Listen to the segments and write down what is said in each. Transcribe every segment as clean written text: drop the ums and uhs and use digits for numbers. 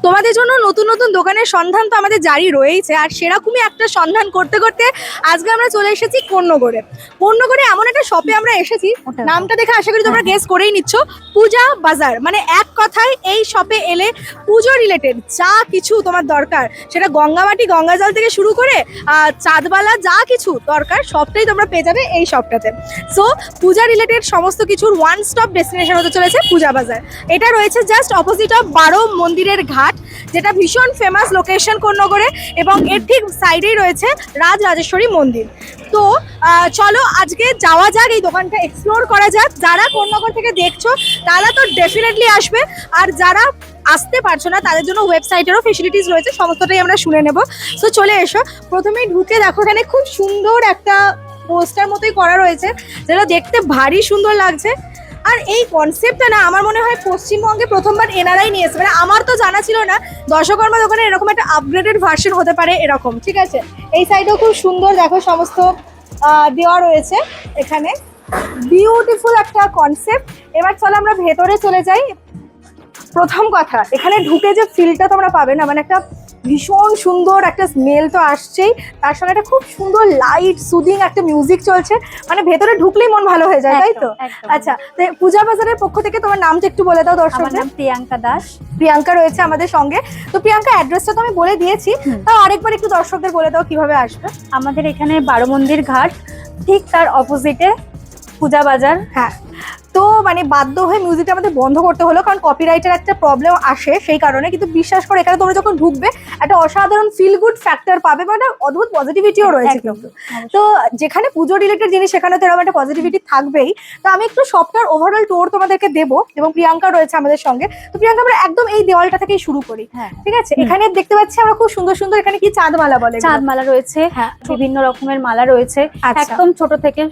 তোমাদের জন্য নতুন নতুন দোকানের সন্ধান তো আমাদের জারি রয়েছে, আর সেরকমই একটা সন্ধান করতে করতে আজকে আমরা চলে এসেছি কোন্নগরে। কোন্নগরে এমন একটা শপে আমরা এসেছি, নামটা দেখে আশা করি তোমরা গেস করেই নিচ্ছ, পূজা বাজার। মানে এক কথায় এই শপে এলে পুজো রিলেটেড যা কিছু তোমার দরকার, সেটা গঙ্গামাটি গঙ্গা জল থেকে শুরু করে চাঁদবালা যা কিছু দরকার সবটাই তোমরা পেয়ে যাবে এই শপটাতে। সো পূজা রিলেটেড সমস্ত কিছুর ওয়ান স্টপ ডেস্টিনেশন হতে চলেছে পূজা বাজার। এটা রয়েছে জাস্ট অপোজিট অফ 12 মন্দিরের ঘাট, যেটা ভীষণ ফেমাস লোকেশন কোন্নগরে, এবং এর ঠিক সাইডেই রয়েছে রাজরাজেশ্বরী মন্দির। তো চলো আজকে যাওয়া যাক, এই দোকানটা এক্সপ্লোর করা যাক। যারা কোন্নগর থেকে দেখছো তারা তো ডেফিনেটলি আসবে, আর যারা আসতে পারছো না তাদের জন্য ওয়েবসাইটেরও ফেসিলিটিস রয়েছে, সমস্তটাই আমরা শুনে নেব। সো চলে এসো। প্রথমেই ঢুকে দেখো এখানে খুব সুন্দর একটা পোস্টার মতোই করা রয়েছে, যেটা দেখতে ভারী সুন্দর লাগছে। আর এই কনসেপ্টটা না আমার মনে হয় পশ্চিমবঙ্গে প্রথমবার এনারাই নিয়েছে। মানে আমার তো জানা ছিল না দশকর্মা দোকানে এরকম একটা আপগ্রেডেড ভার্সন হতে পারে এরকম। ঠিক আছে, এই সাইডেও খুব সুন্দর দেখো সমস্ত দেওয়া রয়েছে এখানে, বিউটিফুল একটা কনসেপ্ট। এবার চলো আমরা ভেতরে চলে যাই। প্রথম কথা, এখানে ঢুকে যে ফিলটা তোমরা পাবে না, মানে একটা ভীষণ সুন্দর একটা স্মেল তো আসছেই, তার সঙ্গে একটা খুব সুন্দর লাইট সুদিং একটা মিউজিক চলছে, মানে ভেতরে ঢুকলেই মন ভালো হয়ে যায়, তাই তো? আচ্ছা, তো পূজা বাজারের পক্ষ থেকে তোমার নামটা একটু বলে দাও দর্শকদের। আমার নাম প্রিয়াঙ্কা দাস। প্রিয়াঙ্কা রয়েছে আমাদের সঙ্গে। তো প্রিয়াঙ্কা, অ্যাড্রেসটা তো আমি বলে দিয়েছি, তাও আরেকবার একটু দর্শকদের বলে দাও কিভাবে আসবে। আমাদের এখানে 12 মন্দির ঘাট, ঠিক তার অপোজিটে পূজা বাজার। হ্যাঁ, তো মানে বাধ্য হয়ে মিউজিকটা আমাদের বন্ধ করতে হলো, কারণ কপিরাইটের একটা প্রবলেম আসে সেই কারণে। কিন্তু বিশ্বাস করে এখানে তোমরা যখন ঢুকবে একটা অসাধারণ ফিল গুড ফ্যাক্টর পাবে, মানে অদ্ভুত পজিটিভিটিও রয়েছে কিন্তু। তো যেখানে পুজো রিলেটেড জিনিস সেখানে তো এরকম একটা পজিটিভিটি থাকবেই। তো আমি একটু সবটার ওভারঅল ট্যুর তোমাদেরকে দেবো, এবং প্রিয়াঙ্কা রয়েছে আমাদের সঙ্গে। তো প্রিয়াঙ্কা, আমরা একদম এই দেওয়ালটা থেকেই শুরু করি। ঠিক আছে, এখানে দেখতে পাচ্ছি আমরা খুব সুন্দর সুন্দর, এখানে কি চাঁদমালা বলে, চাঁদমালা রয়েছে, বিভিন্ন রকমের মালা রয়েছে, একদম ছোট থেকে।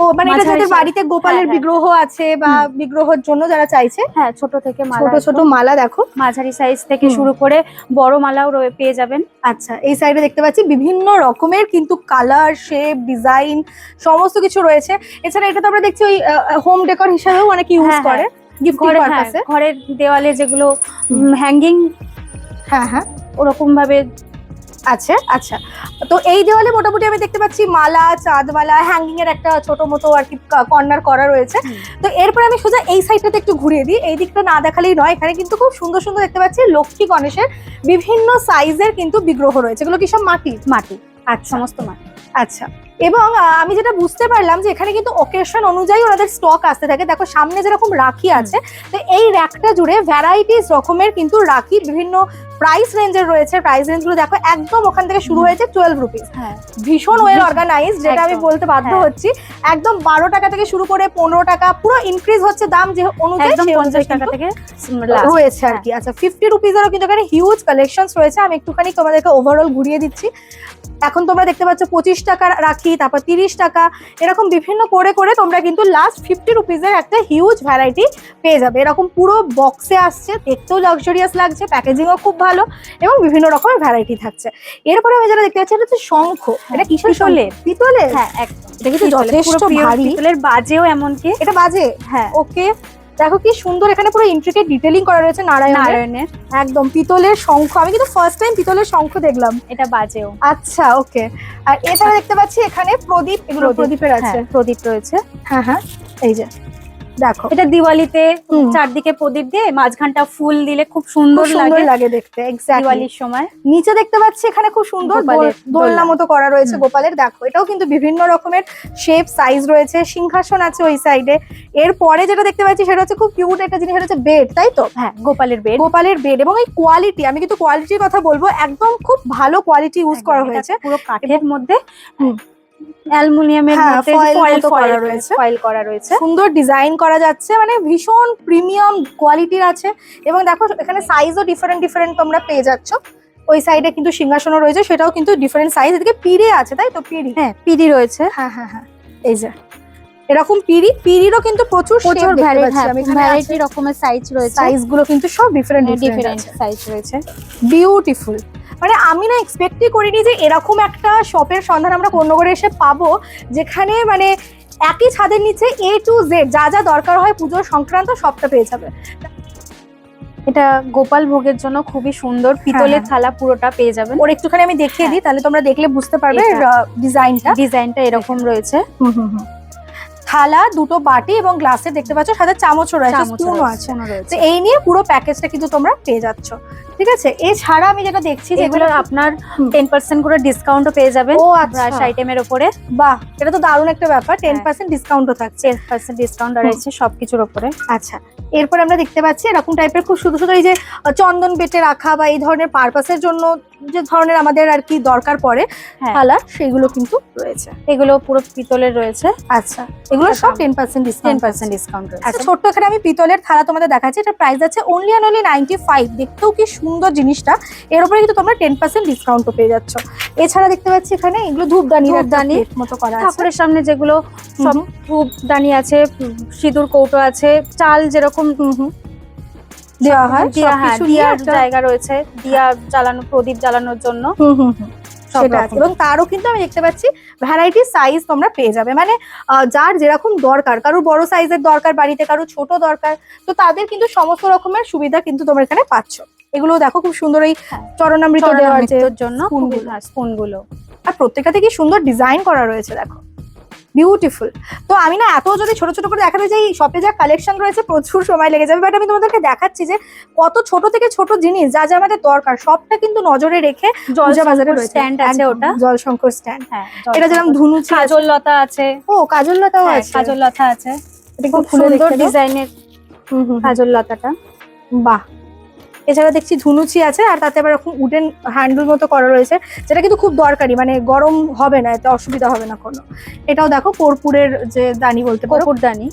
ও মানে এটা যাদের বাড়িতে গোপালের বিগ্রহ আছে বা বিগ্রহের জন্য যারা চাইছে, হ্যাঁ ছোট থেকে মালা, ছোট ছোট মালা দেখো, মাঝারি সাইজ থেকে শুরু করে বড় মালাও পেয়ে যাবেন। আচ্ছা, এই সাইডে দেখতে পাচ্ছি বিভিন্ন রকমের কিন্তু কালার, শেপ, ডিজাইন সমস্ত কিছু রয়েছে। এছাড়া এটা তো আমরা দেখছি ওই হোম ডেকোর হিসেবেও অনেকে ইউজ করে, গিফট পারপাসে। ঘরের দেওয়ালে যেগুলো হ্যাঙ্গিং, হ্যাঁ হ্যাঁ ওরকম ভাবে আছে। আচ্ছা, তো এই দেওয়ালে মোটামুটি আমি দেখতে পাচ্ছি মালা, চাঁদমালা, হ্যাঙ্গিং এর একটা ছোট মতো আর কি কর্নার করা রয়েছে। তো এরপর আমি সোজা এই সাইডটাতে একটু ঘুরিয়ে দিই, এই দিকটা না দেখালেই নয়। এখানে কিন্তু খুব সুন্দর সুন্দর দেখতে পাচ্ছি লক্ষ্মী গণেশের বিভিন্ন সাইজের কিন্তু বিগ্রহ রয়েছে, এগুলো কি সব মাটি? মাটি, সমস্ত মাটি। আচ্ছা, এবং আমি যেটা বুঝতে পারলাম যে এখানে কিন্তু অকেশন অনুযায়ী ওনাদের স্টক আসতে থাকে। দেখো সামনে যেরকম রাখি আছে, তো এই র্যাকটা জুড়ে ভ্যারাইটিস রকমের কিন্তু রাখি বিভিন্ন প্রাইস রেঞ্জের রয়েছে। প্রাইস রেঞ্জগুলো দেখো একদম ওখান থেকে শুরু হয়েছে 12 রুপিস। ভীষণ ওয়েল অর্গানাইজ, যেটা আমি বলতে বাধ্য হচ্ছি। একদম 12 টাকা থেকে শুরু করে 15 টাকা, পুরো ইনক্রিজ হচ্ছে দাম যে অনুযায়ী, 50 টাকা থেকে রয়েছে আর কি। আচ্ছা, 50 রুপিসেরও কিন্তু এখানে হিউজ কালেকশনস রয়েছে। আমি একটুখানি তোমাদেরকে ওভারঅল ঘুরিয়ে দিচ্ছি। এখন তোমরা দেখতে পাচ্ছ 25 টাকা রাখি, তারপর 30 টাকা, এরকম বিভিন্ন করে করে তোমরা কিন্তু লাস্ট 50 রুপিসের একটা হিউজ ভ্যারাইটি পেয়ে যাবে। এরকম পুরো বক্সে আসছে, দেখতেও লাক্সারিয়াস লাগছে, প্যাকেজিংও খুব ভালো, এবং বিভিন্ন রকমের ভ্যারাইটি থাকছে। এরপরে আমি যেটা দেখতে পাচ্ছি এটা হচ্ছে শঙ্খ। এটা কিসের? পিতলের। হ্যাঁ একদম, এটা কিন্তু যথেষ্ট ভারী। পিতলের বাজেও এমনকি, এটা বাজে? হ্যাঁ, ওকে। দেখো কি সুন্দর, এখানে পুরো ইন্ট্রিকেট ডিটেইলিং করা রয়েছে নারায়ণের। একদম পিতলের শঙ্খ, আমি কিন্তু ফার্স্ট টাইম পিতলের শঙ্খ দেখলাম। এটা বাজেও। আচ্ছা, ওকে। আর এছাড়া দেখতে পাচ্ছি এখানে প্রদীপ, এগুলো প্রদীপের আছে। প্রদীপ রয়েছে, হ্যাঁ হ্যাঁ, এই যে দেখো, এটা দিওয়ালিতে চারদিকে প্রদীপ দিয়ে মাঝখানটা ফুল দিলে খুব সুন্দর লাগে দেখতে, দিওয়ালির সময়। নিচে দেখতে পাচ্ছি এখানে খুব সুন্দর দোলনা মতো করা রয়েছে গোপালের। দেখো এটাও কিন্তু বিভিন্ন রকমের শেপ সাইজ রয়েছে, সিংহাসন আছে ওই সাইডে। এরপরে যেটা দেখতে পাচ্ছি সেটা হচ্ছে খুব কিউট একটা জিনিস, সেটা হচ্ছে বেড, তাই তো? হ্যাঁ, গোপালের বেড। এবং এই কোয়ালিটি, আমি কিন্তু কোয়ালিটির কথা বলবো, একদম খুব ভালো কোয়ালিটি ইউজ করা হয়েছে। পুরো কাঠের মধ্যে, অ্যালুমিনিয়ামের মধ্যে ফয়েল করা রয়েছে, সুন্দর ডিজাইন করা যাচ্ছে, মানে ভীষণ প্রিমিয়াম কোয়ালিটির আছে। এবং দেখো এখানে সাইজও ডিফারেন্ট তোমরা পেয়ে যাচ্ছ। ওই সাইডে কিন্তু সিংহাসনও রয়েছে, সেটাও কিন্তু ডিফারেন্ট সাইজ। এদিকে পিড়ি আছে, তাই তো? পিড়ি, হ্যাঁ পিড়ি রয়েছে। হ্যাঁ হ্যাঁ হ্যাঁ, এই যে এরকম পিড়িরও কিন্তু প্রচুর ভ্যারাইটি রকমের সাইজ রয়েছে। সাইজগুলো কিন্তু সব ডিফারেন্ট সাইজ রয়েছে, বিউটিফুল। মানে আমি না এক্সপেক্টই করিনি যে এরকম একটা শপের সন্ধান আমরা কোন্নগরে এসে পাবো, যেখানে মানে একই ছাদের নিচে A to Z যা যা দরকার হয় পুজোর সংক্রান্ত সবটা পেয়ে যাবে। এটা গোপাল ভোগের জন্য খুবই সুন্দর পিতলের থালা পুরোটা পেয়ে যাবেন। ওর একটুখানি আমি দেখিয়ে দিই, তাহলে তোমরা দেখলে বুঝতে পারবে ডিজাইনটা এরকম রয়েছে। থালা, দুটো বাটি এবং গ্লাসে দেখতে পাচ্ছ, সাথে চামচও রয়েছে, স্পুনও আছে। তো এই নিয়ে পুরো প্যাকেজটা কিন্তু তোমরা পেয়ে যাচ্ছ, ঠিক আছে। এছাড়া আমি যেটা দেখছি যেগুলো আপনার 10% করে ডিসকাউন্টও পেয়ে যাবেন ও ব্রাশ আইটেমের উপরে। বাহ, এটা তো দারুণ একটা ব্যাপার, 10% ডিসকাউন্টও থাকছে। 10% ডিসকাউন্ট রয়েছে সবকিছুর উপরে। আচ্ছা, এরপর আমরা দেখতে পাচ্ছি এরকম টাইপের খুব শুধু শুধু এই যে চন্দন বেটে রাখা বা এই ধরনের পারপাসের জন্য যে ধরনের আমাদের আর কি দরকার পড়ে থালা, সেগুলো কিন্তু রয়েছে। এগুলো পুরো পিতলের রয়েছে। আচ্ছা, এগুলো সব 10% ডিসকাউন্ট রয়েছে। আচ্ছা, ছোট্ট এখানে আমি পিতলের থালা তোমাদের দেখাচ্ছি, এটা প্রাইস আছে অনলি 95। দেখতেও কি সুন্দর জিনিসটা, এর উপরে কিন্তু তোমরা 10% ডিসকাউন্টও পেয়ে যাচ্ছ। এছাড়া দেখতে পাচ্ছি এখানে এগুলো ধূপদানির মতো করা আছে, ঠাকুরের সামনে যেগুলো সব ধূপদানি আছে, সিঁদুর কৌটো আছে, চাল যেরকম দেওয়া হয়, দিয়ার জায়গা রয়েছে, দিয়া জ্বালানো, প্রদীপ জ্বালানোর জন্য। সেটা আছে। এবং তারও কিন্তু আমি দেখতে পাচ্ছি ভ্যারাইটি সাইজ তোমরা পেয়ে যাবে, মানে যার যেরকম দরকার, কারোর বড় সাইজের দরকার বাড়িতে, কারোর ছোট দরকার, তো তাদের কিন্তু সমস্ত রকমের সুবিধা কিন্তু তোমরা এখানে পাচ্ছ। এগুলো দেখো খুব সুন্দর, এই চরণামৃত দেওয়ার জন্য স্পুনগুলো, আর প্রত্যেকটাতে কি সুন্দর ডিজাইন করা রয়েছে, দেখো বিউটিফুল। তো আমি না এত যদি ছোট ছোট করে দেখাতে যাই, শপে যা কালেকশন রয়েছে প্রচুর সময় লেগে যাবে, বাট আমি তোমাদেরকে দেখাচ্ছি যে কত ছোট থেকে ছোট জিনিস যা যা আমাদের দরকার সবটা কিন্তু নজরে রেখে পূজা বাজারে রয়েছে। স্ট্যান্ড আছে, ওটা জলশঙ্কর স্ট্যান্ড। হ্যাঁ, এটা যেরকম ধুনুচি, কাজল লতা আছে। ও কাজল লতাও আছে, কাজল লতা আছে, এটা খুব সুন্দর ডিজাইনের কাজল লতাটা। বাহ। এছাড়া দেখছি ধুনুচি আছে, আর তাতে আবার এরকম উডেন হ্যান্ডেল মতো করা রয়েছে, যেটা কিন্তু খুব দরকারি, মানে গরম হবে না, এতে অসুবিধা হবে না কোনো। এটাও দেখো কর্পূরের যে দানি বলতে পারো, কর্পূরদানি,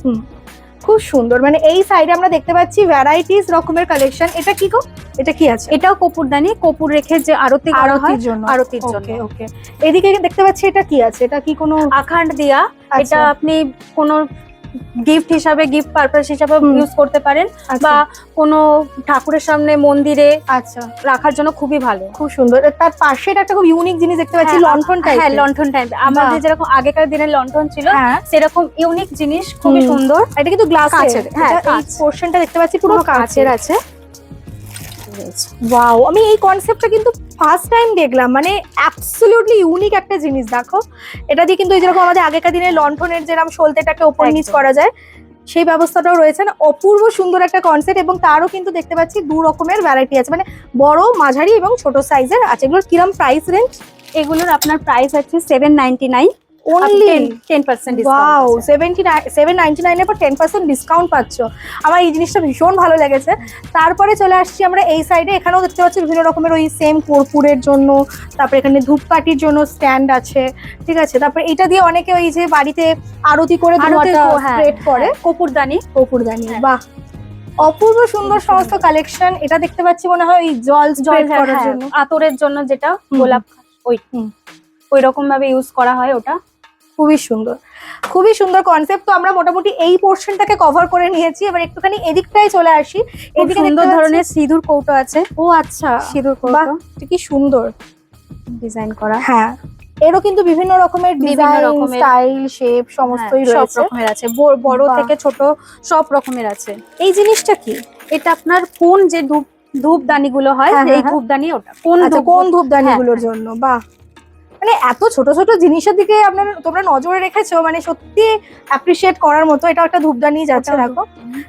খুব সুন্দর। মানে এই সাইডে আমরা দেখতে পাচ্ছি ভ্যারাইটিস রকমের কালেকশন। এটা কি গো, এটা কি আছে? এটাও কর্পূরদানি, কর্পূর রেখে যে আরতি করা হয়, আরতির জন্য। ওকে ওকে। এদিকে দেখতে পাচ্ছি এটা কি আছে, এটা কি কোনো আখান্ড দিয়া। এটা আপনি কোনো গিফট হিসাবে, গিফট পারপাস হিসাবে ইউজ করতে পারেন, বা কোনো ঠাকুরের সামনে মন্দিরে আচ্ছা রাখার জন্য খুবই ভালো, খুব সুন্দর। তার পাশে একটা খুব ইউনিক জিনিস দেখতে পাচ্ছি, লণ্ঠন টাইপ। হ্যাঁ, লণ্ঠন টাইপ। আমাদের যেরকম আগেকার দিনের লণ্ঠন ছিল সেরকম ইউনিক জিনিস, খুবই সুন্দর। এটা কিন্তু গ্লাসের, হ্যাঁ, এই পোরশনটা দেখতে পাচ্ছি পুরো কাচের আছে। ওয়াও, আমি এই কনসেপ্টটা কিন্তু ফার্স্ট টাইম দেখলাম, মানে অ্যাবসলিউটলি ইউনিক একটা জিনিস। দেখো এটা দিয়ে কিন্তু যেরকম আমাদের আগেকার দিনে লণ্ঠনের যেরকম সলতেটাকে ওপর নিচ করা যায়, সেই ব্যবস্থাটাও রয়েছে। না, অপূর্ব সুন্দর একটা কনসেপ্ট। এবং তারও কিন্তু দেখতে পাচ্ছি দু রকমের ভ্যারাইটি আছে, মানে বড়, মাঝারি এবং ছোট সাইজের আছে। এগুলোর কিরম প্রাইস রেঞ্জ? এগুলোর আপনার প্রাইস আছে 799, অনলি 10% ওয়াও, 799 এর পর 10% ডিসকাউন্ট পাচ্ছ। আমার এই জিনিসটা ভীষণ ভালো লেগেছে। তারপরে চলে আসছি আমরা এই সাইডে, এখানেও দেখতে পাচ্ছি বিভিন্ন রকমের ওই সেম কর্পূরের জন্য, তারপরে এখানে ধূপকাঠির জন্য স্ট্যান্ড আছে, ঠিক আছে। তারপরে এটা দিয়ে অনেকে ওই যে বাড়িতে আরতি করে স্প্রেড করে, কর্পূরদানি। বাহ, অপূর্ব সুন্দর সমস্ত কালেকশন। এটা দেখতে পাচ্ছি মনে হয় ওই জল করার জন্য, আতরের জন্য, যেটা গোলাপ ওই রকম ভাবে ইউজ করা হয়, ওটা খুবই সুন্দর, খুবই সুন্দর কনসেপ্ট। তো আমরা মোটামুটি এই পোর্শনটাকে কভার করে নিয়েছি। এবার একটুখানি এদিকটাই চলে আসি। এদিকে সুন্দর ধরনের সিঁদুর কৌটো আছে। ও আচ্ছা, সিঁদুর কৌটো কি সুন্দর ডিজাইন করা। হ্যাঁ, এরও কিন্তু বিভিন্ন রকমের ডিজাইন, স্টাইল, শেপ সমস্তই রয়েছে, সব রকমের আছে, বড় থেকে ছোট সব রকমের আছে। এই জিনিসটা কি? এটা আপনার কোন যে ধূপদানি গুলো হয়, এই ধূপদানি, ওটা কোন ধূপদানি গুলোর জন্য। বাহ, মানে এত ছোট ছোট জিনিসের দিকে তোমরা নজরে রেখেছো, মানে সত্যি অ্যাপ্রিশিয়েট করার মতো। এটা একটা ধূপদানি যাচ্ছে, দেখো।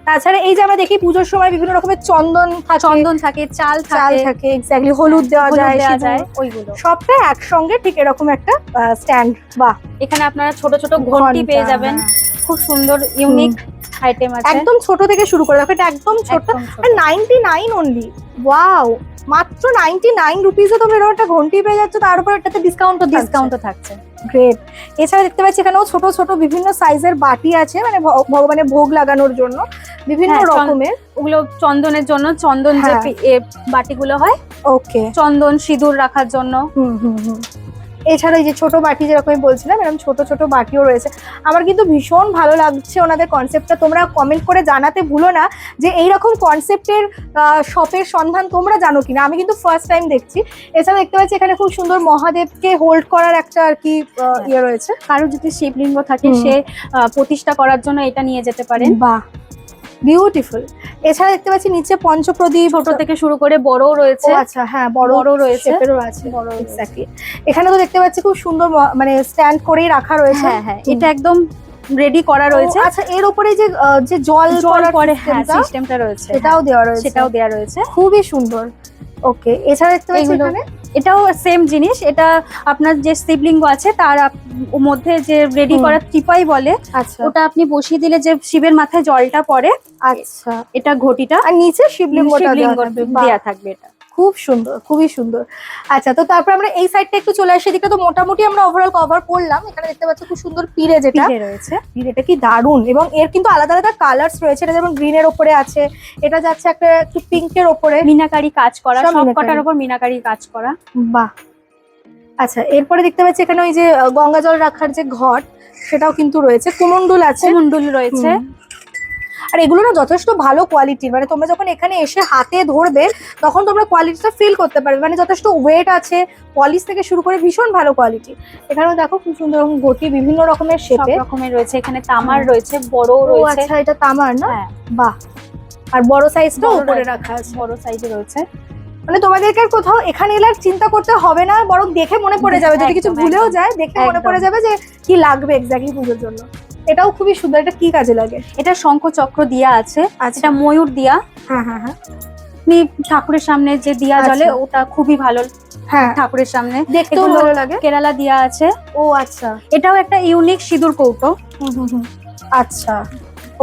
তাছাড়া এই যে আমরা দেখি পুজোর সময় বিভিন্ন রকমের চন্দন থাকে, চাল থাকে, এক্স্যাক্টলি, হলুদ দেওয়া যায়, ওইগুলো সবটা একসঙ্গে ঠিক এরকম একটা স্ট্যান্ড। বাহ, এখানে আপনারা ছোট ছোট ঘন্টি পেয়ে যাবেন, খুব সুন্দর ইউনিক আইটেম আছে। একদম ছোট থেকে শুরু করে দেখো, এটা একদম ছোট, আর 99 অনলি। ওয়াও, মাত্র 99 রুপিসে তোমরা এরকম একটা ঘন্টি পেয়ে যাচ্ছ, তার উপর এটাতে ডিসকাউন্টও থাকছে। গ্রেট। এছাড়া দেখতে পাচ্ছি এখানেও ছোট ছোট বিভিন্ন সাইজের বাটি আছে, মানে ভগবানের ভোগ লাগানোর জন্য বিভিন্ন রকমের। ওগুলো চন্দনের জন্য, চন্দন যে বাটিগুলো হয়, ওকে, চন্দন সিঁদুর রাখার জন্য। এছাড়া এই যে ছোট বাটি, যেরকম আমি বলছিলাম, এরকম ছোট ছোট বাটিও রয়েছে। আমার কিন্তু ভীষণ ভালো লাগছে ওনাদের কনসেপ্টটা। তোমরা কমেন্ট করে জানাতে ভুলো না যে এইরকম কনসেপ্টের শপের সন্ধান তোমরা জানো কিনা। আমি কিন্তু ফার্স্ট টাইম দেখছি। এছাড়া দেখতে পাচ্ছি এখানে খুব সুন্দর মহাদেবকে হোল্ড করার একটা আর কি ইয়ে রয়েছে। কারো যদি শিবলিঙ্গ থাকে, সে প্রতিষ্ঠা করার জন্য এটা নিয়ে যেতে পারেন। বাহ, বিউটিফুল। এছাড়া দেখতে পাচ্ছি নিচে পঞ্চপ্রদীপ, ছোট থেকে শুরু করে বড়ও রয়েছে। আচ্ছা হ্যাঁ, বড় রয়েছে, শেপেরও আছে, বড় এক্স্যাক্টলি। এখানে তো দেখতে পাচ্ছি খুব সুন্দর মানে স্ট্যান্ড করেই রাখা রয়েছে। হ্যাঁ হ্যাঁ, এটা একদম রেডি করা রয়েছে। আচ্ছা, এর উপরে যে জল পরে হ্যাঁ সিস্টেমটা রয়েছে, সেটাও দেওয়া রয়েছে, খুবই সুন্দর। ওকে, এছাড়া দেখতে পাচ্ছি এখানে এটাও সেম জিনিস। এটা আপনার যে শিবলিঙ্গ আছে তার মধ্যে যে রেডি করা টিপাই বলে, আচ্ছা ওটা আপনি বসিয়ে দিলে যে শিবের মাথায় জলটা পড়ে। আচ্ছা, এটা ঘটিটা, আর নিচে শিবলিঙ্গটা দেয়া থাকবে। এটা খুব সুন্দর, খুবই সুন্দর। আচ্ছা, তো তারপর আমরা এই সাইডটা একটু চলে আসি। এদিকটা তো মোটামুটি আমরা ওভারঅল কভার করলাম। এখানে দেখতে পাচ্ছি খুব সুন্দর পিড়ে যেটা রয়েছে, পিড়েটা কি দারুণ, এবং এর কিন্তু আলাদা আলাদা কালার্স রয়েছে। এটা যেমন গ্রিনের ওপরে আছে, এটা যাচ্ছে একটা একটু পিঙ্কের ওপরে, মিনাকারি কাজ করা, সব সব মিনাকারি। কটার উপর মিনাকারি কাজ করা। বাহ। আচ্ছা, এরপরে দেখতে পাচ্ছি এখানে ওই যে গঙ্গা জল রাখার যে ঘট, সেটাও কিন্তু রয়েছে, কুমন্ডুল আছে, কুমন্ডুল রয়েছে। আর এগুলো না যথেষ্ট ভালো কোয়ালিটির, মানে তোমরা যখন এখানে এসে হাতে ধরবে তখন তোমরা কোয়ালিটিটা ফিল করতে পারবে, মানে যথেষ্ট ওয়েট আছে, পলিশ থেকে শুরু করে ভীষণ ভালো কোয়ালিটি। এখানেও দেখো খুব সুন্দর ঘটি বিভিন্ন রকমের শেপে, সব রকমের রয়েছে। এখানে তামার রয়েছে, বড় রয়েছে। আচ্ছা, এটা তামার না? হ্যাঁ। বাহ। আর বড় সাইজটা উপরে রাখা আছে, বড় সাইজে রয়েছে। মানে তোমাদেরকে আর কোথাও এখানে এলে আর চিন্তা করতে হবে না, বরং দেখে মনে পড়ে যাবে, যদি কিছু ভুলেও যায় দেখে মনে পড়ে যাবে যে কি লাগবে এক্স্যাক্টলি পুজোর জন্য। এটাও খুবই সুন্দর। এটা কি কাজে লাগে? এটা শঙ্খ চক্র দিয়া আছে, আচ্ছা, এটা ময়ূর দিয়া। হ্যাঁ হ্যাঁ হ্যাঁ, আপনি ঠাকুরের সামনে যে দিয়া জ্বলে ওটা খুবই ভালো, হ্যাঁ ঠাকুরের সামনে দেখতেও এগুলো ভালো লাগে। কেরালা দিয়া আছে। ও আচ্ছা, এটাও একটা ইউনিক সিঁদুর কৌটো। আচ্ছা,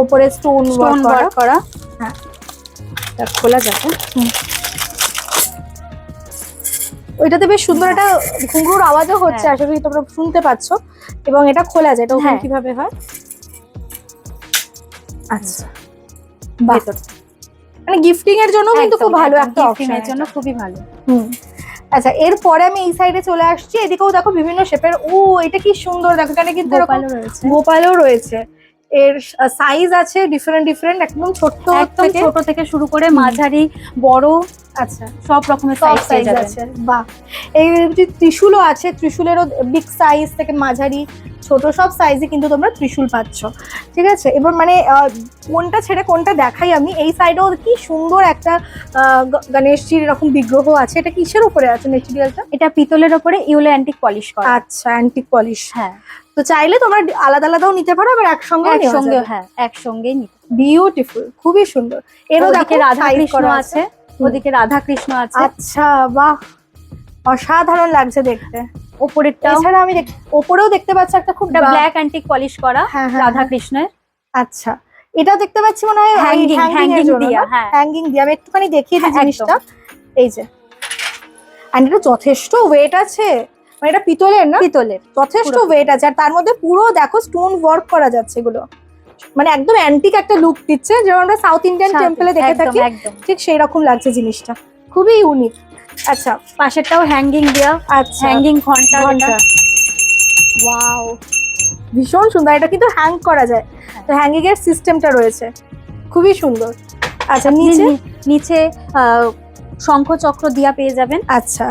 উপরে স্টোন ওয়ার্ক করা। হ্যাঁ, এটা খোলা যাবে। ওইটাতে বেশ সুন্দর একটা ঘুঙরুর আওয়াজও হচ্ছে, আশা করি তোমরা শুনতে পাচ্ছ। এবং এটা খোলা যায়, এটা ওপেন কিভাবে হয়? আচ্ছা, ভেতর মানে গিফটিং এর জন্য কিন্তু খুব ভালো একটা গিফটিং অপশন, এর জন্য খুবই ভালো। আচ্ছা, এরপরে আমি এই সাইডে চলে আসছি। এদিকেও দেখো বিভিন্ন শেপের, ও এটা কি সুন্দর, দেখো এখানে কিন্তু গোপালও রয়েছে। এর সাইজ আছে ডিফারেন্ট, একদম ছোট থেকে শুরু করে মাঝারি, বড়, আচ্ছা সব রকমের সাইজ আছে। বাহ। এই যে ত্রিশূলও আছে, ত্রিশূলেরও বিগ সাইজ থেকে মাঝারি, ছোট সব সাইজে কিন্তু তোমরা ত্রিশূল পাচ্ছ। ঠিক আছে, এবার মানে কোনটা ছেড়ে কোনটা দেখাই আমি। এই সাইডেও কি সুন্দর একটা গণেশজির এরকম বিগ্রহ আছে। এটা কিসের উপরে আছে মেটেরিয়ালটা? এটা পিতলের উপরে ইউলে অ্যান্টিক পলিশ করা। আচ্ছা, অ্যান্টিক পলিশ। হ্যাঁ, তো চাইলে তোমরা আলাদা আলাদাও নিতে পারো, আবার একসঙ্গে হ্যাঁ একসঙ্গেই নিতে। বিউটিফুল, খুবই সুন্দর। এরও দেখো রাধা কৃষ্ণ আছে, ওদিকে রাধা কৃষ্ণ আছে। আচ্ছা, বাহ, অসাধারণ লাগছে দেখতে। ওপরেরটা, এছাড়া আমি ওপরেও দেখতে পাচ্ছি একটা খুব ব্ল্যাক অ্যান্টিক পলিশ করা রাধা কৃষ্ণের। আচ্ছা, এটাও দেখতে পাচ্ছি মনে হয় হ্যাঙ্গিং দিয়া। হ্যাঁ, হ্যাঙ্গিং দিয়া। আমি একটুখানি দেখিয়ে দিই জিনিসটা। এই যে, আর এটা যথেষ্ট ওয়েট আছে, মানে এটা পিতলের না? পিতলের, যথেষ্ট ওয়েট আছে। আর তার মধ্যে পুরো দেখো স্টোন ওয়ার্ক করা যাচ্ছে, এগুলো মানে একদম অ্যান্টিক একটা লুক দিচ্ছে, যেমন আমরা সাউথ ইন্ডিয়ান টেম্পলে দেখে থাকি, ঠিক সেই রকম লাগছে জিনিসটা, খুবই ইউনিক। আচ্ছা, পাশেরটাও হ্যাঙ্গিং দেয়া। আচ্ছা, হ্যাঙ্গিং ঘন্টা। ওয়াও, ভীষণ সুন্দর। এটা কিন্তু হ্যাং করা যায়, তো হ্যাঙ্গিং এর সিস্টেমটা রয়েছে, খুবই সুন্দর। আচ্ছা, নিচে শঙ্খ চক্র দিয়া পেয়ে যাবেন। আচ্ছা,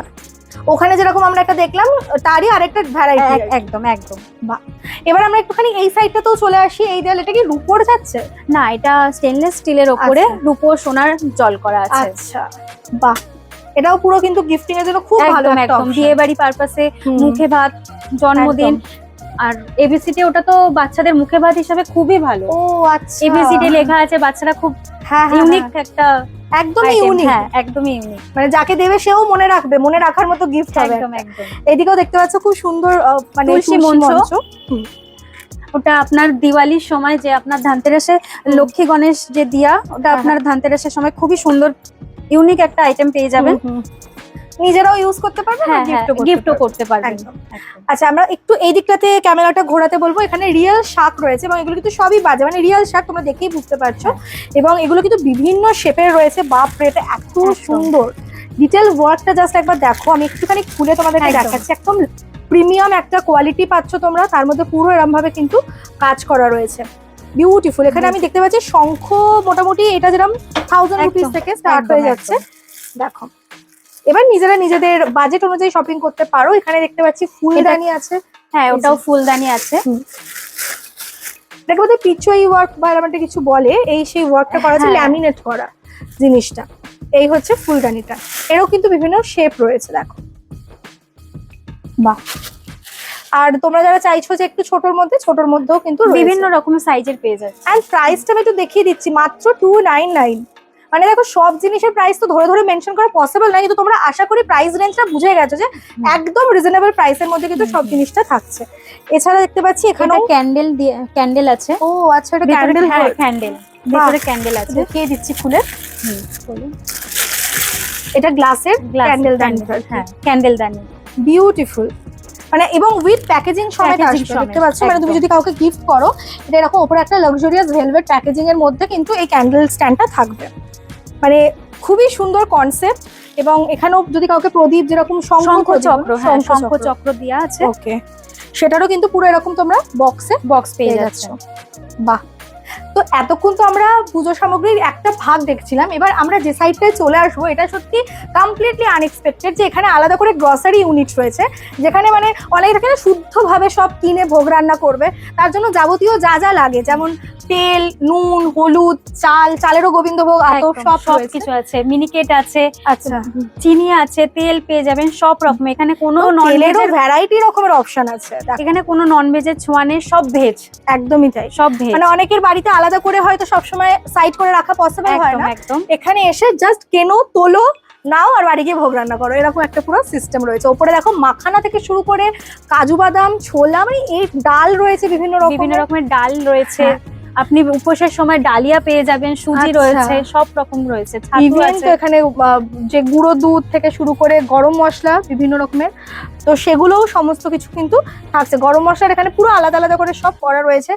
ওখানে যেরকম আমরা একটা দেখলাম তারই আরেকটা ভ্যারাইটি। একদম। বাহ। এবার আমরা একটুখানি এই সাইডটাতেও চলে আসি। এই দেয়াল, এটা কি রূপোর যাচ্ছে? না, এটা স্টেনলেস স্টিলের উপরে রূপো সোনার জল করা আছে। আচ্ছা, বাহ। এটাও পুরো কিন্তু গিফটিং এর জন্য খুব ভালো একটা অপশন। বিয়ে বাড়ি পারপাসে, মুখে ভাত, জন্মদিন, আর এবিসিডি ওটা তো বাচ্চাদের মুখে ভাত হিসাবে খুবই ভালো। ও আচ্ছা, এবিসিডি লেখা আছে, বাচ্চারা খুব ইউনিক একটা, একদমই ইউনিক। হ্যাঁ, একদমই ইউনিক, মানে যাকে দেবে সেও মনে রাখবে, মনে রাখার মতো গিফট হবে। একদম। এদিকেও দেখতে পাচ্ছ খুব সুন্দর মানে তুলসী মঞ্চ। ওটা আপনার দিওয়ালির সময়, যে আপনার ধানতেরাসে লক্ষ্মী গণেশ যে দিয়া, ওটা আপনার ধানতেরাসের সময় খুবই সুন্দর ইউনিক একটা আইটেম পেয়ে যাবেন। নিজেরাও ইউজ করতে পারবেন, গিফটও করতে পারবেন। আচ্ছা, আমরা একটু এই দিকটাতে ক্যামেরাটা ঘোরাতে বলবো। এখানে রিয়েল শাক রয়েছে, এবং এগুলো কিন্তু সবই বাজে, মানে রিয়েল শাক, তোমরা দেখেই বুঝতে পারছো। এবং এগুলো কিন্তু বিভিন্ন শেপের রয়েছে। বাপ রে, এটা এত সুন্দর ডিটেল ওয়ার্কটা, জাস্ট একবার দেখো। আমি একটুখানি খুলে তোমাদেরকে দেখাচ্ছি। একদম প্রিমিয়াম একটা কোয়ালিটি পাচ্ছ তোমরা, তার মধ্যে পুরো এরম ভাবে কিন্তু কাজ করা রয়েছে, বিউটিফুল। এখানে আমি দেখতে পাচ্ছি শঙ্খ, মোটামুটি এটা যেরকম 1000 রুপিস থেকে স্টার্ট হয়ে যাচ্ছে। দেখো, এবার নিজেরা নিজেদের বাজেট অনুযায়ী শপিং করতে পারো। এখানে দেখতে পাচ্ছি ফুলদানি আছে। হ্যাঁ, ওটাও ফুলদানি আছে। এটাকে বোধহয় পিচুই ওয়ার্ক বা এরকম একটা কিছু বলে, এই সেই ওয়ার্কটা করা আছে, হ্যাঁ। ল্যামিনেট করা জিনিসটা। এই হচ্ছে ফুলদানিটা, এরও কিন্তু বিভিন্ন শেপ রয়েছে দেখো। বাহ। আর তোমরা যারা চাইছো যে একটু ছোটর মধ্যেও কিন্তু বিভিন্ন রকমের সাইজের পেয়ে যাচ্ছে। এন্ড প্রাইসটা আমি একটু দেখিয়ে দিচ্ছি, মাত্র 299। মানে দেখো সব জিনিসের প্রাইস তো ধরে ধরে মেনশন করা পসিবল না, কিন্তু তোমরা আশা করি প্রাইস রেঞ্জটা বুঝে গেছো যে একদম রিজনেবল প্রাইসের মধ্যে কিন্তু সব জিনিসটা থাকছে। এছাড়া দেখতে পাচ্ছি এখানে ক্যান্ডেল দিয়ে ক্যান্ডেল আছে। ও আচ্ছা, এটা ক্যান্ডেল, ক্যান্ডেল ভিতরে ক্যান্ডেল আছে, দেখিয়ে দিচ্ছি খুলে। বলুন। এটা গ্লাসের ক্যান্ডেল দানি, হ্যাঁ ক্যান্ডেল দানি, বিউটিফুল। মানে এবং উইথ প্যাকেজিং সমেত আসবে, দেখতে পাচ্ছ। মানে তুমি যদি কাউকে গিফট করো, এটা এরকম উপরে একটা লাক্সারিয়াস ভেলভেট প্যাকেজিং এর মধ্যে কিন্তু এই ক্যান্ডেল স্ট্যান্ডটা থাকবে। মানে খুবই সুন্দর কনসেপ্ট। এবং এখানেও যদি কাউকে প্রদীপ, যেরকম শঙ্খ চক্র দেওয়া আছে, ওকে, সেটারও কিন্তু পুরো এরকম তোমরা বক্স পেয়ে যাচ্ছ। বাহ। তো এতক্ষণ তো আমরা পুজো সামগ্রীর একটা ভাগ দেখছিলাম, এবার আমরা যে সাইডটায় চলে আসবো, এটা সত্যি কমপ্লিটলি আনএক্সপেক্টেড যে এখানে আলাদা করে গ্রসারি ইউনিট রয়েছে, যেখানে মানে অনেক এখানে শুদ্ধভাবে সব কিনে ভোগ রান্না করবে। তার জন্য যাবতীয় যা যা লাগে, যেমন তেল, নুন, হলুদ, চালেরও গোবিন্দভোগ, আতপ সব কিছু আছে, মিনিকেট আছে, আচ্ছা, চিনি আছে, তেল পেয়ে যাবেন সব রকম। এখানে কোনো তেলেরও ভ্যারাইটি রকমের অপশন আছে, এখানে কোনো নন ভেজের ছোঁয়া নেই, সব ভেজ। একদমই তাই, সব ভেজ। মানে অনেকের বাড়িতে আলাদা করে হয়তো সবসময় সাইড করে রাখা পসিবল হয় না, একদম। এখানে এসে জাস্ট কেনো, তোলো, নাও আর বাড়ি গিয়ে ভোগ রান্না করো, এরকম একটা পুরো সিস্টেম রয়েছে। ওপরে দেখো মাখানা থেকে শুরু করে কাজু বাদাম, ছোলা, মানে এই ডাল রয়েছে, বিভিন্ন রকমের ডাল রয়েছে। আপনি উপোসের সময় ডালিয়া পেয়ে যাবেন, সুজি রয়েছে, সব রকম রয়েছে। ইভেন তো এখানে যে গুঁড়ো দুধ থেকে শুরু করে গরম মশলা বিভিন্ন রকমের, তো সেগুলোও সমস্ত কিছু কিন্তু থাকছে। গরম মশলার এখানে পুরো আলাদা আলাদা করে সব করা রয়েছে,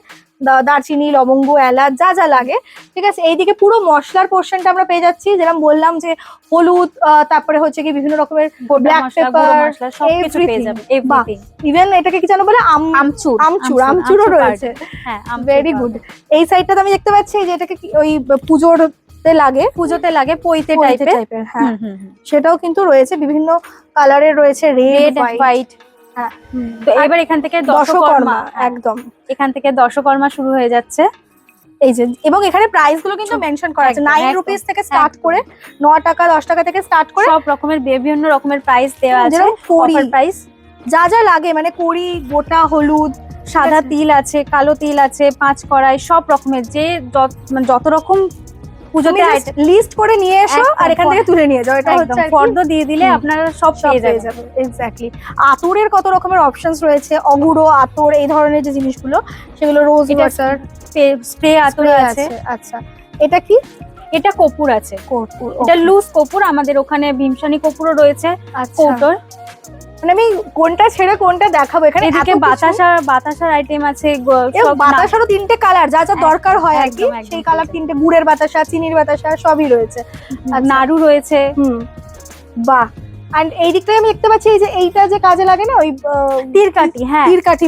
দারচিনি, লবঙ্গ, এলাচ, যা যা লাগে, ঠিক আছে। এইদিকে পুরো মশলার পোর্শনটা আমরা পেয়ে যাচ্ছি, যেরকম বললাম যে হলুদ, তারপরে হচ্ছে কি বিভিন্ন রকমের ব্ল্যাক পেপার, সবকিছু পেয়ে যাবেন। ইভেন এটাকে কি জানো বলে, আমচুরও রয়েছে। হ্যাঁ, ভেরি গুড। এই সাইডটাতে আমি দেখতে পাচ্ছি যে এটাকে ওই পুজোতে লাগে পৈতে টাইপের, হ্যাঁ, সেটাও কিন্তু রয়েছে, বিভিন্ন কালারের রয়েছে, রেড, হোয়াইট। হ্যাঁ, তো এবার এখান থেকে দশকর্মা, একদম এখান থেকে দশকর্মা শুরু হয়ে যাচ্ছে। এই যে, এবং এখানে প্রাইস গুলো কিন্তু মেনশন করা আছে, 9 রুপিস থেকে স্টার্ট করে 9 টাকা, 10 টাকা থেকে স্টার্ট করে সব রকমের বিভিন্ন রকমের প্রাইস দেওয়া আছে। অফার প্রাইস যা যা লাগে, মানে কড়ি, গোটা হলুদ, সাদা তিল আছে, কালো তিল আছে, 5 কড়াই, সব রকমের যে যত রকম পুজোতে লিস্ট করে নিয়ে এসো আর এখান থেকে তুলে নিয়ে যাও। এটা হচ্ছে ফর্দ দিয়ে দিলে আপনারা সব পেয়ে যাবেন। এক্স্যাক্টলি। আতরের কত রকমের অপশনস রয়েছে, অগুড়ো আতর, এই ধরনের যে জিনিসগুলো, সেগুলো রোজ ওয়াটার, স্প্রে আতর আছে। আচ্ছা, এটা কি? এটা কর্পূর আছে, কর্পূর। এটা লুজ কর্পূর, আমাদের ওখানে ভীমসানি কর্পূরও রয়েছে কৌটোর। মানে আমি কোনটা ছেড়ে কোনটা দেখাবো, এখানে এদিকে বাতাসার আইটেম আছে, বাতাসারও 3টে কালার, যা যা দরকার হয় আর কি, সেই কালার 3টে, গুড়ের বাতাসা, চিনির বাতাসা, সবই রয়েছে। নাড়ু রয়েছে। বাহ। এন্ড এই দিকটায় আমি দেখতে পাচ্ছি এই যে এইটা যে কাজে লাগে না, ওই তীরকাঠি, হ্যাঁ তীরকাঠি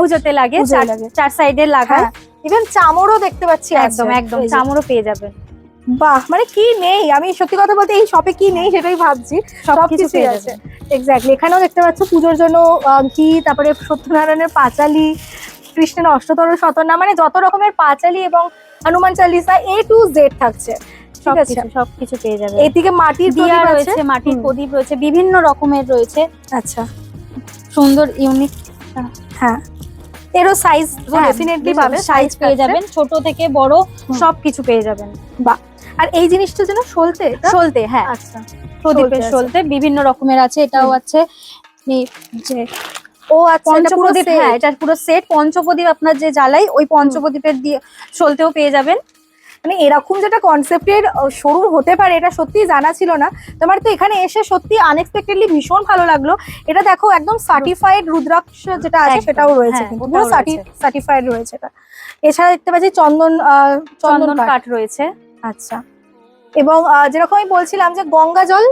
পুজোতে লাগে, চার সাইডে লাগায়। ইভেন চামড়ও দেখতে পাচ্ছি, একদম চামড়ও পেয়ে যাবেন। বাহ, মানে কি নেই, আমি সত্যি কথা বলতে এই শপে কি নেই সেটাই ভাবছি, সবকিছুই আছে। এক্স্যাক্টলি। এখানেও দেখতে পাচ্ছ পুজোর জন্য ঘি, তারপরে সত্যনারায়ণের পাঁচালি, কৃষ্ণের অষ্টতর শতনাম, মানে যত রকমের পাঁচালি এবং Hanuman Chalisa A to Z থাকছে, ঠিক আছে, সবকিছু পেয়ে যাবেন। এইদিকে মাটির দিয়া রয়েছে, মাটির প্রদীপ রয়েছে, বিভিন্ন রকমের রয়েছে। আচ্ছা, সুন্দর ইউনিক। হ্যাঁ, এরও সাইজ ডেফিনেটলি পাবে, সাইজ পেয়ে যাবেন, ছোট থেকে বড় সবকিছু পেয়ে যাবেন। বাহ। আর এই জিনিসটা যেন সলতে, হ্যাঁ, আচ্ছা, প্রদীপের সলতে বিভিন্ন রকমের আছে। এটাও আছে যে পঞ্চপ্রদীপ, হ্যাঁ, এটা পুরো সেট। পঞ্চপ্রদীপ আপনার যে জ্বালাই, ওই পঞ্চপ্রদীপের দিয়ে সলতেও পেয়ে যাবেন। মানে এরকম যেটা কনসেপ্টের শোরুম হতে পারে, এটা সত্যিই জানা ছিল না তোমার। তো এখানে এসে সত্যি আনএক্সপেক্টেডলি ভীষণ ভালো লাগলো। এটা দেখো একদম সার্টিফাইড রুদ্রাক্ষ যেটা আছে সেটাও রয়েছে, কিন্তু সার্টিফাইড রয়েছে এটা। এছাড়া দেখতে পাচ্ছি চন্দন কাঠ রয়েছে। আচ্ছা, এবং যেরকম আমি বলছিলাম যে গঙ্গা জল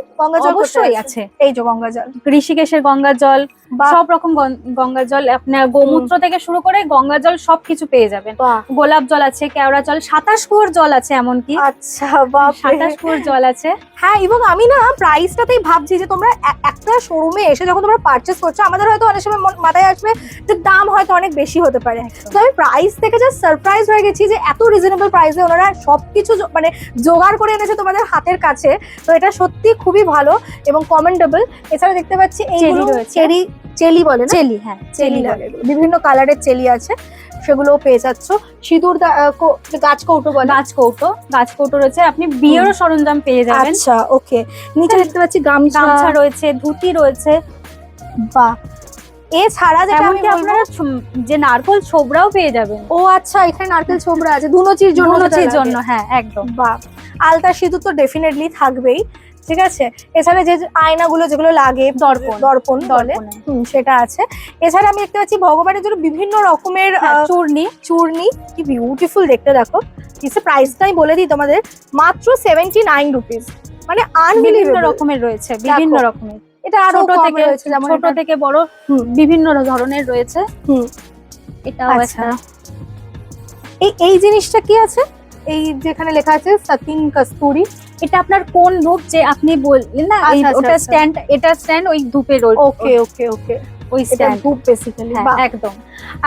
অবশ্যই কোথায় আছে। এই যে গঙ্গা জল, ঋষিকেশের গঙ্গা জল, বাহ। সব রকম গঙ্গা জল, আপনার গোমূত্র থেকে শুরু করে গঙ্গা জল সবকিছু পেয়ে যাবেন। বাহ। গোলাপ জল আছে, কেওড়া জল, 27 কুয়োর জল আছে, এমনকি আচ্ছা বাহ, 27 কুয়োর জল আছে। হ্যাঁ। এবং আমি না প্রাইসটাতেই ভাবছি যে তোমরা একটা শোরুমে এসে যখন তোমরা পারচেস করছো, আমাদের হয়তো অনেক সময় মাথায় আসবে যে দাম হয়তো অনেক বেশি হতে পারে, তো আমি প্রাইস থেকে জাস্ট সারপ্রাইজ হয়ে গেছি যে এত রিজনেবল প্রাইসে ওনারা সবকিছু মানে জোগাড় করে এনেছে তোমাদের হাতের কাছে। তো এটা সত্যি খুবই ভালো এবং কমেন্ডেবল। এছাড়া দেখতে পাচ্ছি এইগুলো চেলি বলে না? চেলি, হ্যাঁ চেলি বলে, বিভিন্ন কালারের চেলি আছে, সেগুলোও পেয়ে যাচ্ছ। সিঁদুর গাছ কৌটো রয়েছে, আপনি বিয়েরও সরঞ্জাম পেয়ে যাবেন। আচ্ছা ওকে। নিচে দেখতে পাচ্ছি গামছা রয়েছে, ধুতি রয়েছে। বাহ। এছাড়া যেটা আমি আপনারা যে নারকেল ছোবড়াও পেয়ে যাবেন। ও আচ্ছা, এখানে নারকেল ছোবড়া আছে ধুনুচির জন্য। হ্যাঁ একদম। বাহ। আলতা সিঁদুর তো ডেফিনেটলি থাকবেই, ঠিক আছে। এছাড়া যে আয়নাগুলো যেগুলো লাগে, দর্পণ বলে, সেটা আছে। এছাড়া আমি দেখতে পাচ্ছি ভগবানের জন্য বিভিন্ন রকমের চূর্ণি, কি বিউটিফুল দেখতে, দেখো। প্রাইসটাই বলে দিই তোমাদের, মাত্র 79 রুপিস, মানে বিভিন্ন রকমের রয়েছে, বিভিন্ন রকমের। এটা আরো কম রয়েছে, যেমন ছোট থেকে বড় বিভিন্ন ধরনের রয়েছে। এটাও একটা। এই জিনিসটা কি আছে, এই যেখানে লেখা আছে সতিন কস্তুরি, এটা আপনার কোন ধূপ যে আপনি বললেন না, ওটা স্ট্যান্ড, এটা স্ট্যান্ড ওই ধূপের। ওকে ওকে ওকে, ওই স্ট্যান্ড ধূপ বেসিক্যালি। একদম।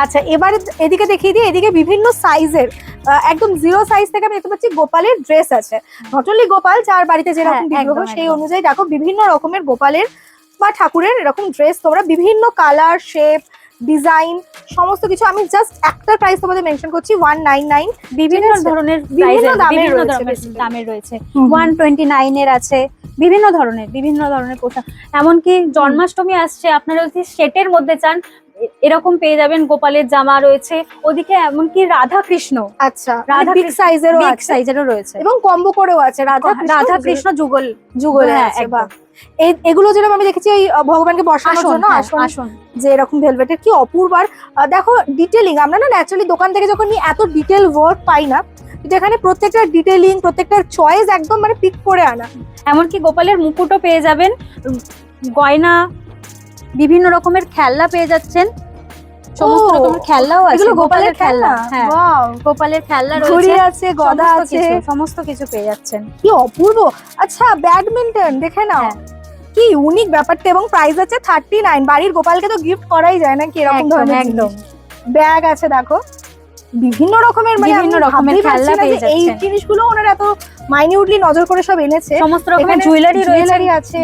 আচ্ছা, এবারে এদিকে দেখিয়ে দিই, এদিকে বিভিন্ন সাইজের, একদম 0 সাইজ থেকে আমি দেখতে পাচ্ছি গোপালের ড্রেস আছে। নট অনলি গোপাল, যার বাড়িতে যেরকম বিগ্রহ সেই অনুযায়ী দেখো বিভিন্ন রকমের গোপালের বা ঠাকুরের এরকম ড্রেস তোমরা বিভিন্ন কালার, শেপ, ডিজাইন সমস্ত কিছু। আমি জাস্ট একটা প্রাইস তোমাদের মেনশন করছি, 199। বিভিন্ন ধরনের দামের রয়েছে। 129 এর আছে, বিভিন্ন ধরনের পোশাক। এমনকি জন্মাষ্টমী আসছে, আপনারা যদি সেটের মধ্যে চান এরকম পেয়ে যাবেন। গোপালের জামা রয়েছে ওদিকে, এমনকি রাধা কৃষ্ণ। আচ্ছা, বিগ সাইজেরও রয়েছে এবং কম্বো করেও আছে, রাধা কৃষ্ণ যুগল আছে। বাহ। এগুলো যেরকম আমি দেখেছি এই ভগবানকে বসানোর জন্য আসন, যে এরকম ভেলভেটের, কি অপূর্বার দেখো ডিটেলিং। আমরা না ন্যাচারালি দোকান থেকে যখন নিই এত ডিটেল ওয়ার্ক পাই না, যেখানে প্রত্যেকটা ডিটেলিং, প্রত্যেকটা চয়েস একদম মানে পিক করে আনা। এমনকি গোপালের মুকুটও পেয়ে যাবেন, গয়না, বিভিন্ন রকমের খেলনা পেয়ে যাচ্ছেন। সমস্ত রকমের খেলনাও আছে, গোপালের খেলনা। হ্যাঁ, গোপালের খেলনা রয়েছে, গদা আছে, সমস্ত কিছু পেয়ে যাচ্ছেন। কি অপূর্ব। আচ্ছা, ব্যাডমিন্টন দেখে নাও, কি ইউনিক ব্যাপারটা। এবং প্রাইস আছে 39। বাড়ির গোপালকে তো গিফট করাই যায় নাকি এরকম ধরনের। একদম। ব্যাগ আছে দেখো, বিভিন্ন রকমের খেলনা পেয়ে যাচ্ছেন। এই জিনিসগুলো ওনারা এত মাইনিউটলি নজর করে সব এনেছে। সমস্ত রকমের জুয়েলারি আছে,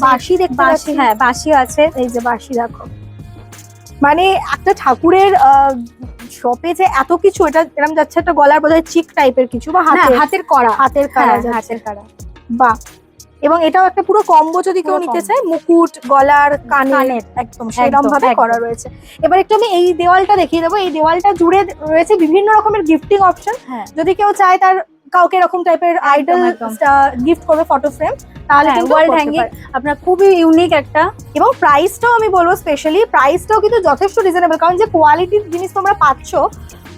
বাঁশি দেখতে পাচ্ছি। হ্যাঁ, বাঁশিও আছে। এই যে বাঁশি দেখো, মানে একটা ঠাকুরের শপে যে এত কিছু, এটা এরকম যাচ্ছে একটা গলার বোধহয় চিক টাইপের কিছু, বা হাতের করা। বাহ। এবং এটাও একটা পুরো কম্বো যদি কেউ নিতে চায়, মুকুট, গলার, কানের, একদম সেরকম ভাবে করা রয়েছে। এবার একটু আমি এই দেওয়ালটা দেখিয়ে দেবো। এই দেওয়ালটা জুড়ে রয়েছে বিভিন্ন রকমের গিফটিং অপশন। যদি কেউ চায় তার কাউকে এরকম টাইপের আইডল গিফট করবে, ফটো ফ্রেম, তাহলে কিন্তু ওয়াল হ্যাঙ্গিং আপনার খুবই ইউনিক একটা। এবং প্রাইসটাও আমি বলবো, স্পেশালি প্রাইসটাও কিন্তু যথেষ্ট রিজনেবল, কারণ যে কোয়ালিটির জিনিস তোমরা পাচ্ছ,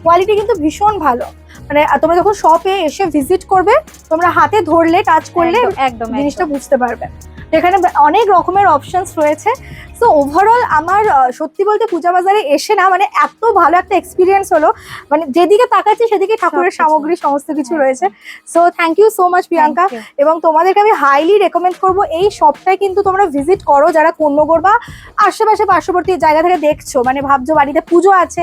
কোয়ালিটি কিন্তু ভীষণ ভালো। মানে তোমরা যখন শপে এসে ভিজিট করবে, তোমরা হাতে ধরলে, টাচ করলে একদম জিনিসটা বুঝতে পারবে। এখানে অনেক রকমের অপশনস রয়েছে। সো ওভারঅল আমার সত্যি বলতে পূজা বাজারে এসে না মানে এত ভালো একটা এক্সপিরিয়েন্স হলো, মানে যেদিকে তাকাচ্ছি সেদিকে ঠাকুরের সামগ্রী সমস্ত কিছু রয়েছে। So thank you so much Priyanka. এবং তোমাদেরকে আমি হাইলি রেকমেন্ড করবো এই শপটায় কিন্তু তোমরা ভিজিট করো, যারা কোন্নগর বা আশেপাশে পার্শ্ববর্তী জায়গা থেকে দেখছো, মানে ভাবছো বাড়িতে পুজো আছে,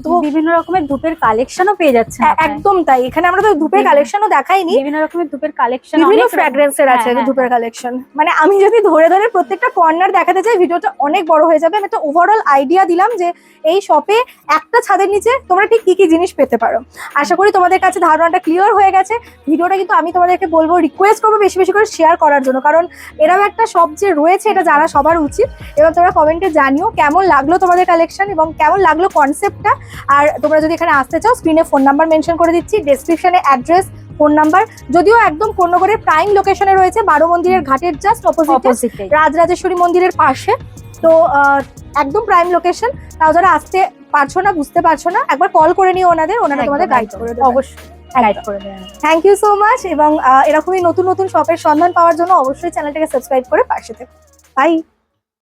তো বিভিন্ন রকমের ধূপের কালেকশনও পেয়ে যাচ্ছে। একদম তাই, এখানে আমরা তো ধূপের কালেকশনও দেখাইনি, বিভিন্ন রকমের ধূপের কালেকশন, বিভিন্ন ফ্র্যাগ্রেন্সের আছে ধূপের কালেকশন। মানে আমি যদি ধরে ধরে প্রত্যেকটা কর্নার দেখাতে চাই, ভিডিওটা অনেক বড় হয়ে যাবে। আমি একটা ওভারঅল আইডিয়া দিলাম যে এই শপে একটা ছাদের নিচে তোমরা ঠিক কি কি জিনিস পেতে পারো। আশা করি তোমাদের কাছে ধারণাটা ক্লিয়ার হয়ে গেছে। ভিডিওটা কিন্তু আমি তোমাদেরকে বলবো, রিকোয়েস্ট করবো বেশি বেশি করে শেয়ার করার জন্য, কারণ এরকম একটা শপ যে রয়েছে এটা জানা সবার উচিত। এবং তোমরা কমেন্টে জানিও কেমন লাগলো তোমাদের কালেকশন এবং কেমন লাগলো কনসেপ্টটা। আর তোমরা যদি এখানে আসতে চাও, স্ক্রিনে ফোন নাম্বার মেনশন করে দিচ্ছি, ডেসক্রিপশনে অ্যাড্রেস, ফোন নাম্বার। যদিও একদম কোন্নগরের প্রাইম লোকেশনে রয়েছে, 12 মন্দিরের ঘাটের জাস্ট অপোজিটে, রাজরাজেশ্বরী মন্দিরের পাশে। তো একদম প্রাইম লোকেশন। তাও যারা আসতে পারছো না, বুঝতে পারছো না, একবার কল করে নিও ওনারা তোমাদের গাইড করে দেবে। অবশ্যই, গাইড করে দেওয়া হবে। থ্যাংক ইউ সো মাচ, এবং এরকমই নতুন নতুন শপের সন্ধান পাওয়ার জন্য অবশ্যই চ্যানেলটাকে সাবস্ক্রাইব করে পাশে থেকো। বাই।